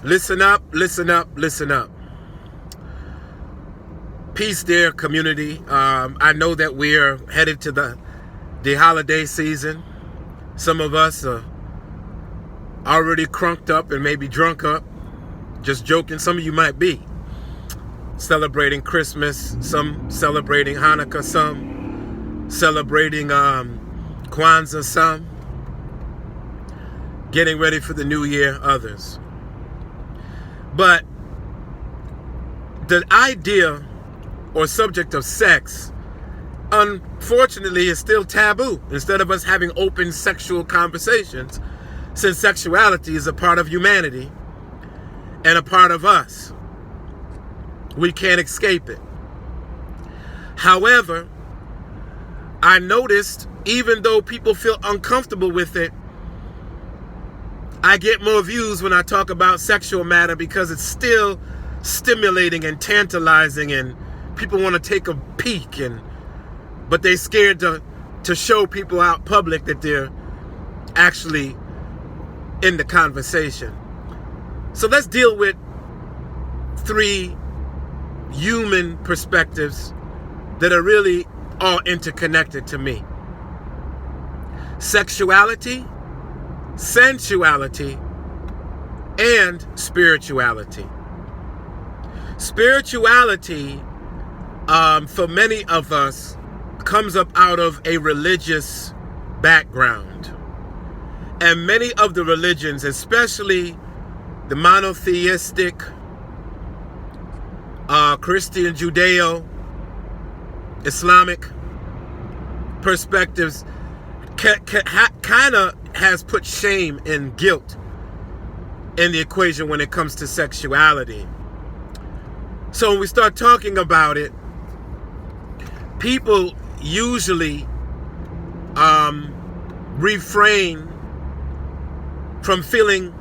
Listen up, listen up, listen up. Peace, dear community. I know that we're headed to the holiday season. Some of us are already crunked up and maybe drunk up. Just joking. Some of you might be celebrating Christmas, some celebrating Hanukkah, some celebrating Kwanzaa, some getting ready for the new year, others. But the idea or subject of sex, unfortunately, is still taboo. Instead of us having open sexual conversations, since sexuality is a part of humanity and a part of us, we can't escape it. However, I noticed, even though people feel uncomfortable with it, I get more views when I talk about sexual matter because it's still stimulating and tantalizing, and people want to take a peek, but they're scared to show people out public that they're actually in the conversation. So let's deal with 3 human perspectives that are really all interconnected to me: sexuality, sensuality, and spirituality. Spirituality, for many of us, comes up out of a religious background. And many of the religions, especially the monotheistic, Christian, Judeo, Islamic perspectives, kind of has put shame and guilt in the equation when it comes to sexuality. So when we start talking about it, people usually refrain from feeling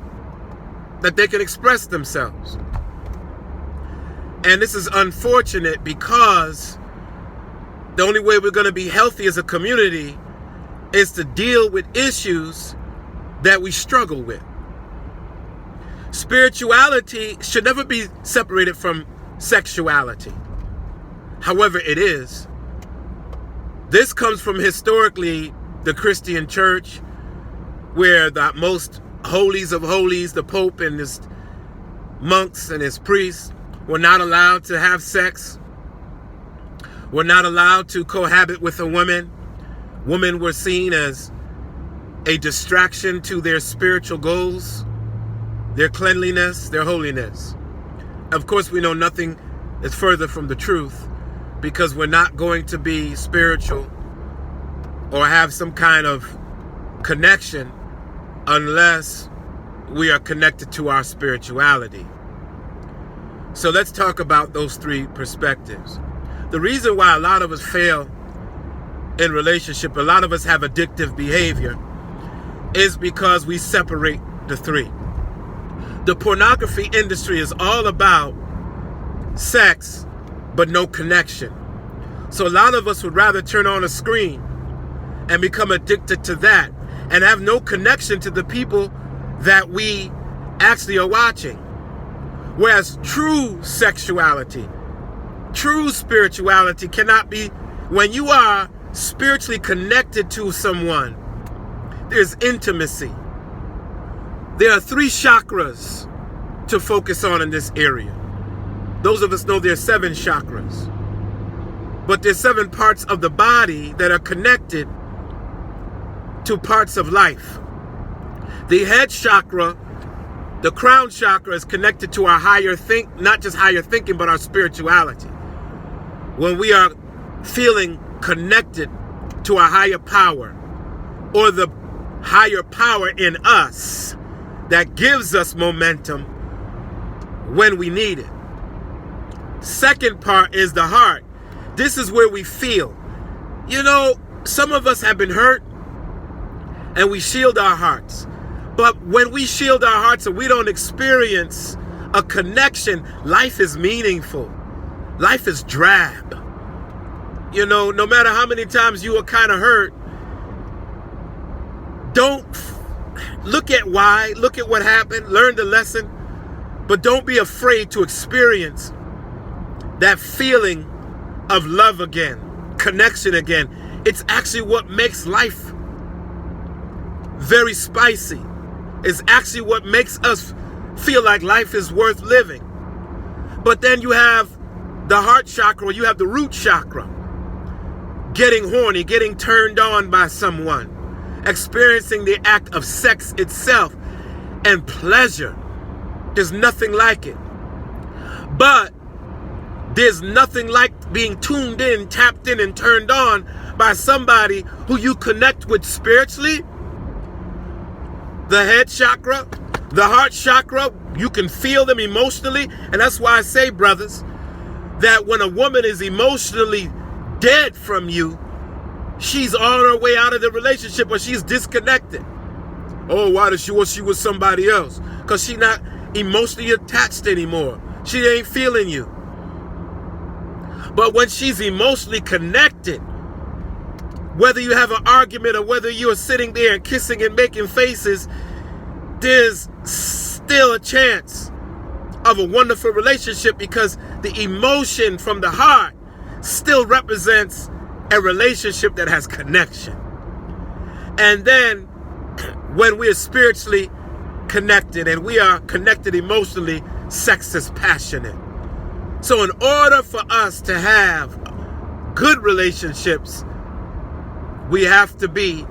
that they can express themselves. And this is unfortunate because the only way we're going to be healthy as a community is to deal with issues that we struggle with. Spirituality should never be separated from sexuality. However, it is. This comes from historically the Christian church, where the most holies of holies, the Pope and his monks and his priests, were not allowed to have sex, were not allowed to cohabit with a woman. Women were seen as a distraction to their spiritual goals, their cleanliness, their holiness. Of course, we know nothing is further from the truth, because we're not going to be spiritual or have some kind of connection unless we are connected to our spirituality. So let's talk about those 3 perspectives. The reason why a lot of us fail in relationship, a lot of us have addictive behavior, is because we separate the 3. The pornography industry is all about sex, but no connection. So a lot of us would rather turn on a screen and become addicted to that and have no connection to the people that we actually are watching. Whereas true sexuality, true spirituality cannot be when you are spiritually connected to someone. There's intimacy. There are 3 chakras to focus on in this area. Those of us know there's 7 chakras. But there's 7 parts of the body that are connected to parts of life. The head chakra, the crown chakra, is connected to our not just higher thinking, but our spirituality. When we are feeling connected to a higher power, or the higher power in us that gives us momentum when we need it. Second part is the heart. This is where we feel. You know, some of us have been hurt and we shield our hearts. But when we shield our hearts and we don't experience a connection, life is meaningful. Life is drab. You know, no matter how many times you were kind of hurt, don't look at why, look at what happened, learn the lesson, But don't be afraid to experience that feeling of love again, connection again. It's actually what makes life very spicy. It's actually what makes us feel like life is worth living. But then you have the heart chakra, you have the root chakra. Getting horny, getting turned on by someone, experiencing the act of sex itself and pleasure. There's nothing like it. But there's nothing like being tuned in, tapped in, and turned on by somebody who you connect with spiritually. The head chakra, the heart chakra, you can feel them emotionally. And that's why I say, brothers, that when a woman is emotionally dead from you, she's on her way out of the relationship, or she's disconnected. Oh, why does she wish she was somebody else? Because she's not emotionally attached anymore. She ain't feeling you. But when she's emotionally connected, whether you have an argument or whether you are sitting there and kissing and making faces, there's still a chance of a wonderful relationship, because the emotion from the heart still represents a relationship that has connection. And then when we are spiritually connected and we are connected emotionally, sex is passionate. So in order for us to have good relationships, we have to be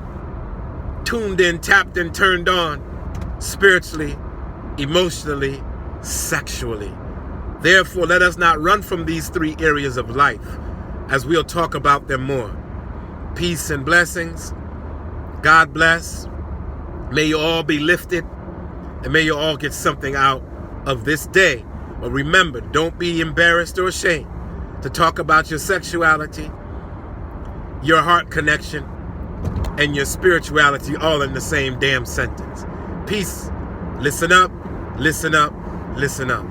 tuned in, tapped in, turned on spiritually, emotionally, sexually. Therefore, let us not run from these three areas of life, as we'll talk about them more. Peace and blessings. God bless. May you all be lifted, and may you all get something out of this day. But remember, don't be embarrassed or ashamed to talk about your sexuality, your heart connection, and your spirituality all in the same damn sentence. Peace. Listen up, listen up, listen up.